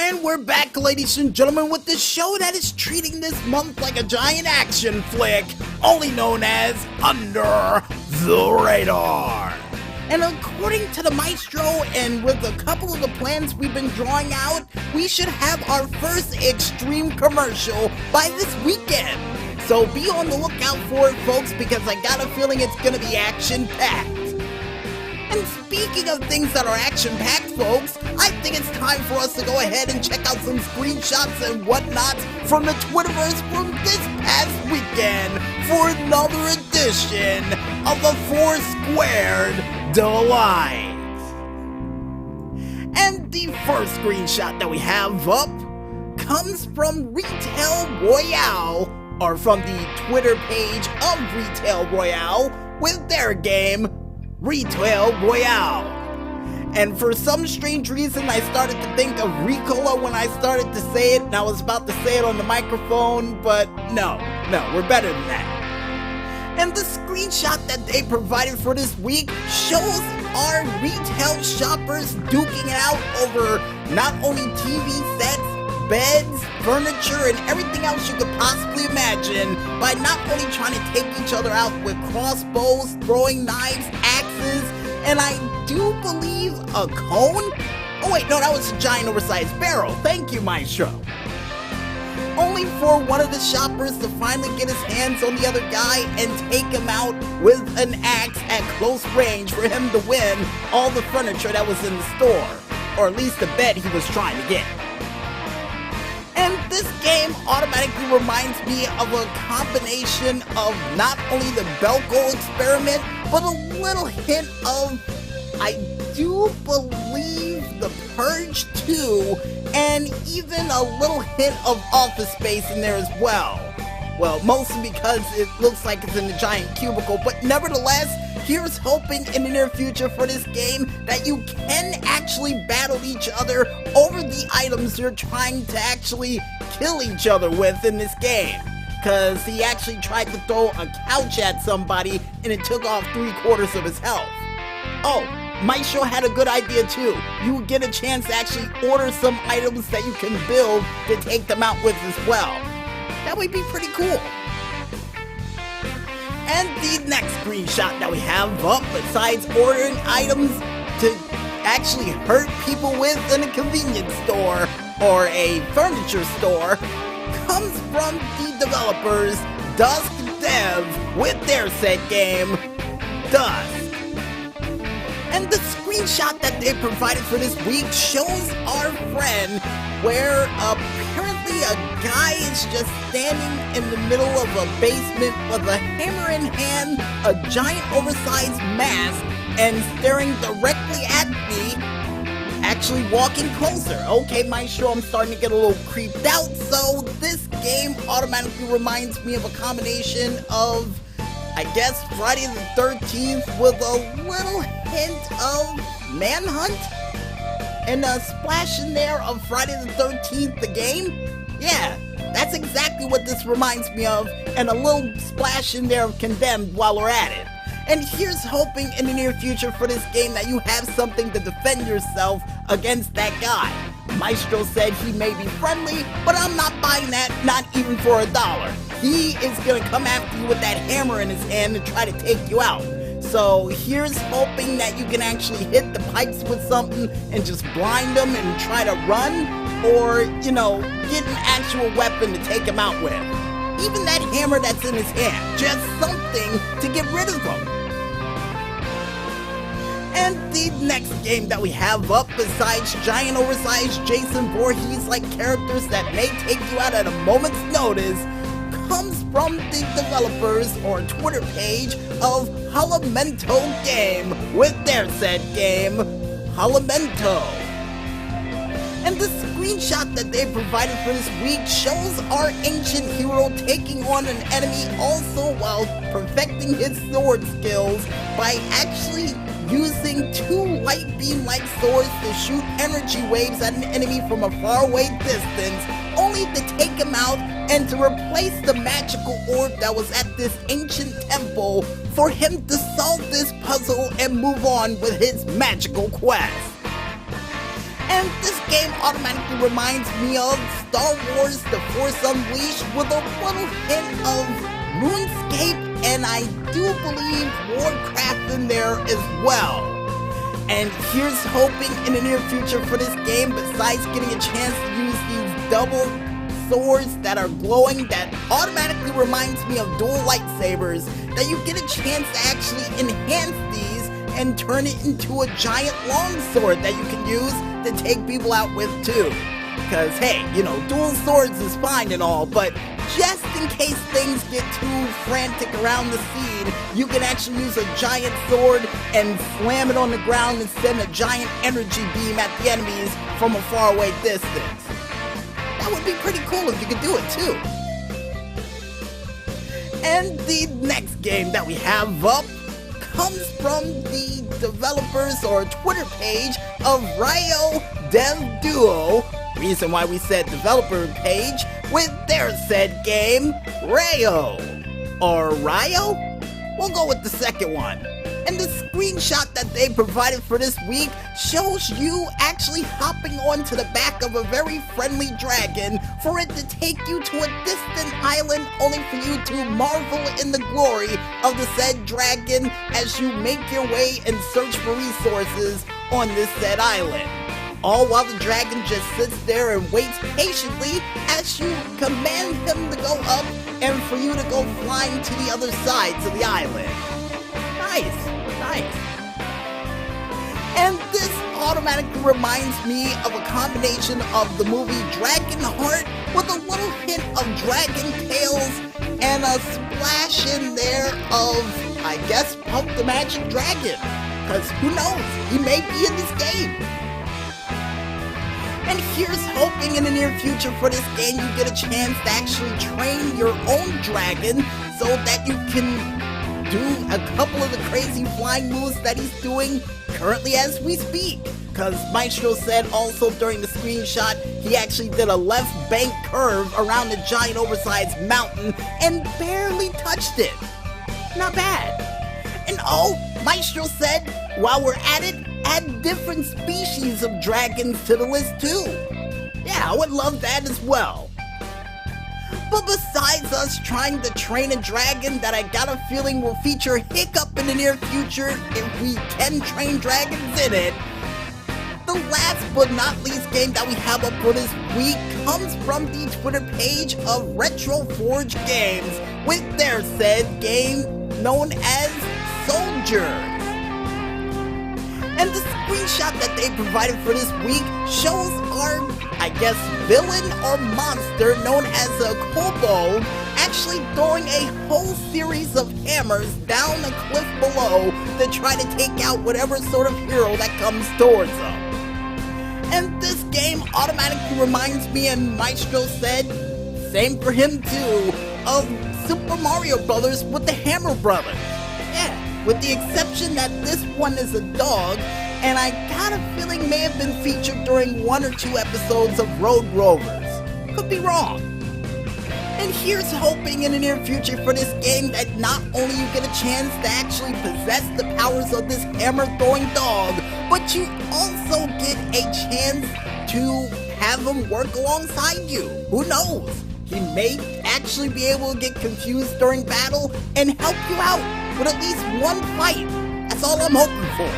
And we're back, ladies and gentlemen, with the show that is treating this month like a giant action flick, only known as Under the Radar. And according to the maestro, and with a couple of the plans we've been drawing out, we should have our first extreme commercial by this weekend. So be on the lookout for it, folks, because I got a feeling it's gonna be action-packed. And speaking of things that are action-packed, folks, I think it's time for us to go ahead and check out some screenshots and whatnot from the Twitterverse from this past weekend for another edition of the Four Squared Delight. And the first screenshot that we have up comes from Retail Royale, or from the Twitter page of Retail Royale, with their game Retail Royale. And for some strange reason, I started to think of Ricola when I started to say it, and I was about to say it on the microphone, but no, we're better than that. And the screenshot that they provided for this week shows our retail shoppers duking it out over not only TV sets, beds, furniture, and everything else you could possibly imagine by not only trying to take each other out with crossbows, throwing knives, axes, and I do believe a cone? Oh wait, no, that was a giant oversized barrel. Thank you, Maestro. Only for one of the shoppers to finally get his hands on the other guy and take him out with an axe at close range for him to win all the furniture that was in the store, or at least the bed he was trying to get. And this game automatically reminds me of a combination of not only the Belko experiment, but a little hint of, I do believe, The Purge 2, and even a little hint of Office Space in there as well. Well, mostly because it looks like it's in a giant cubicle, but nevertheless, here's hoping in the near future for this game that you can actually battle each other over the items you're trying to actually kill each other with in this game. Cause he actually tried to throw a couch at somebody and it took off 3/4 of his health. Oh, Maestro had a good idea too. You get a chance to actually order some items that you can build to take them out with as well. That would be pretty cool. And the next screenshot that we have up, besides ordering items to actually hurt people with in a convenience store or a furniture store, comes from the developers Dusk Dev with their said game, Dusk. And the screenshot that they provided for this week shows our friend where apparently a guy is just standing in the middle of a basement with a hammer in hand, a giant oversized mask, and staring directly at me, actually walking closer. Okay, Maestro, I'm starting to get a little creeped out, so this game automatically reminds me of a combination of, I guess, Friday the 13th with a little hint of Manhunt? And a splash in there of Friday the 13th, the game? Yeah, that's exactly what this reminds me of, and a little splash in there of Condemned while we're at it. And here's hoping in the near future for this game that you have something to defend yourself against that guy. Maestro said he may be friendly, but I'm not buying that, not even for $1. He is gonna come after you with that hammer in his hand and try to take you out. So here's hoping that you can actually hit the pipes with something and just blind them and try to run, or, you know, get an actual weapon to take him out with. Even that hammer that's in his hand, just something to get rid of him. And the next game that we have up, besides giant oversized Jason Voorhees-like characters that may take you out at a moment's notice, comes from the developers or Twitter page of Halamento Game with their said game, Halamento. And the screenshot that they provided for this week shows our ancient hero taking on an enemy also while perfecting his sword skills by actually using 2 light beam-like swords to shoot energy waves at an enemy from a faraway distance, only to take him out and to replace the magical orb that was at this ancient temple for him to solve this puzzle and move on with his magical quest. And this game automatically reminds me of Star Wars The Force Unleashed with a little hint of RuneScape, and I do believe Warcraft in there as well. And here's hoping in the near future for this game, besides getting a chance to use these double swords that are glowing, that automatically reminds me of dual lightsabers, that you get a chance to actually enhance these and turn it into a giant longsword that you can use to take people out with too. Because hey, you know, dual swords is fine and all, but just in case things get too frantic around the scene, you can actually use a giant sword and slam it on the ground and send a giant energy beam at the enemies from a faraway distance. That would be pretty cool if you could do it too. And the next game that we have up comes from the developers or Twitter page of Ryo Dev Duo. Reason why we said developer page with their said game, Rayo. Or Ryo? We'll go with the second one. And the screenshot that they provided for this week shows you actually hopping onto the back of a very friendly dragon for it to take you to a distant island, only for you to marvel in the glory of the said dragon as you make your way and search for resources on this said island. All while the dragon just sits there and waits patiently as you command him to go up and for you to go flying to the other side to the island. Nice. And this automatically reminds me of a combination of the movie Dragonheart with a little hint of Dragon Tales and a splash in there of, I guess, Puff the Magic Dragon. Because who knows, he may be in this game. And here's hoping in the near future for this game you get a chance to actually train your own dragon so that you can do a couple of the crazy flying moves that he's doing currently as we speak. Because Maestro said also during the screenshot he actually did a left bank curve around the giant oversized mountain and barely touched it. Not bad. And oh, Maestro said while we're at it, add different species of dragons to the list too. Yeah, I would love that as well. But besides us trying to train a dragon that I got a feeling will feature Hiccup in the near future if we can train dragons in it, the last but not least game that we have up for this week comes from the Twitter page of Retro Forge Games with their said game known as Soldier. And the screenshot that they provided for this week shows our, I guess, villain or monster known as a kobold actually throwing a whole series of hammers down a cliff below to try to take out whatever sort of hero that comes towards them. And this game automatically reminds me, and Maestro said, same for him too, of Super Mario Brothers with the Hammer Brothers. Yeah. With the exception that this one is a dog, and I got a feeling may have been featured during 1 or 2 episodes of Road Rovers. Could be wrong. And here's hoping in the near future for this game that not only you get a chance to actually possess the powers of this hammer-throwing dog, but you also get a chance to have him work alongside you. Who knows? He may actually be able to get confused during battle and help you out with at least one fight. That's all I'm hoping for.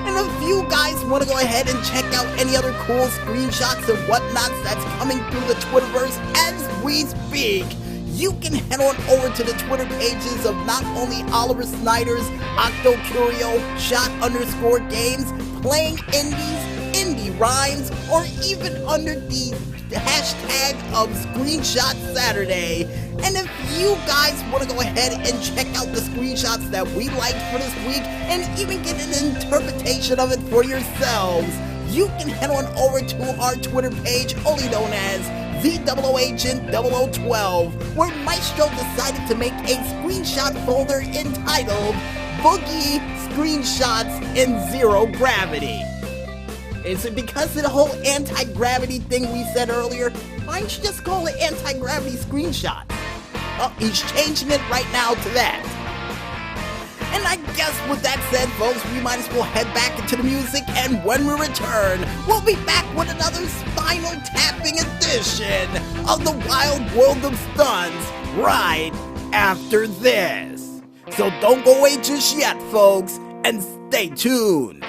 And if you guys want to go ahead and check out any other cool screenshots and whatnots that's coming through the Twitterverse as we speak, you can head on over to the Twitter pages of not only Oliver Snyder's, Octo Curio, Shot_Games, Playing Indies, Indie Rhymes, or even under the hashtag of Screenshot Saturday. And if you guys want to go ahead and check out the screenshots that we liked for this week and even get an interpretation of it for yourselves, you can head on over to our Twitter page, only known as the Agent 0012, where Maestro decided to make a screenshot folder entitled Boogie Screenshots in Zero Gravity. Is it because of the whole anti-gravity thing we said earlier? Why don't you just call it anti-gravity screenshot? Oh, he's changing it right now to that. And I guess with that said, folks, we might as well head back into the music, and when we return, we'll be back with another spinal tapping edition of the Wild World of Stunts right after this. So don't go away just yet, folks, and stay tuned.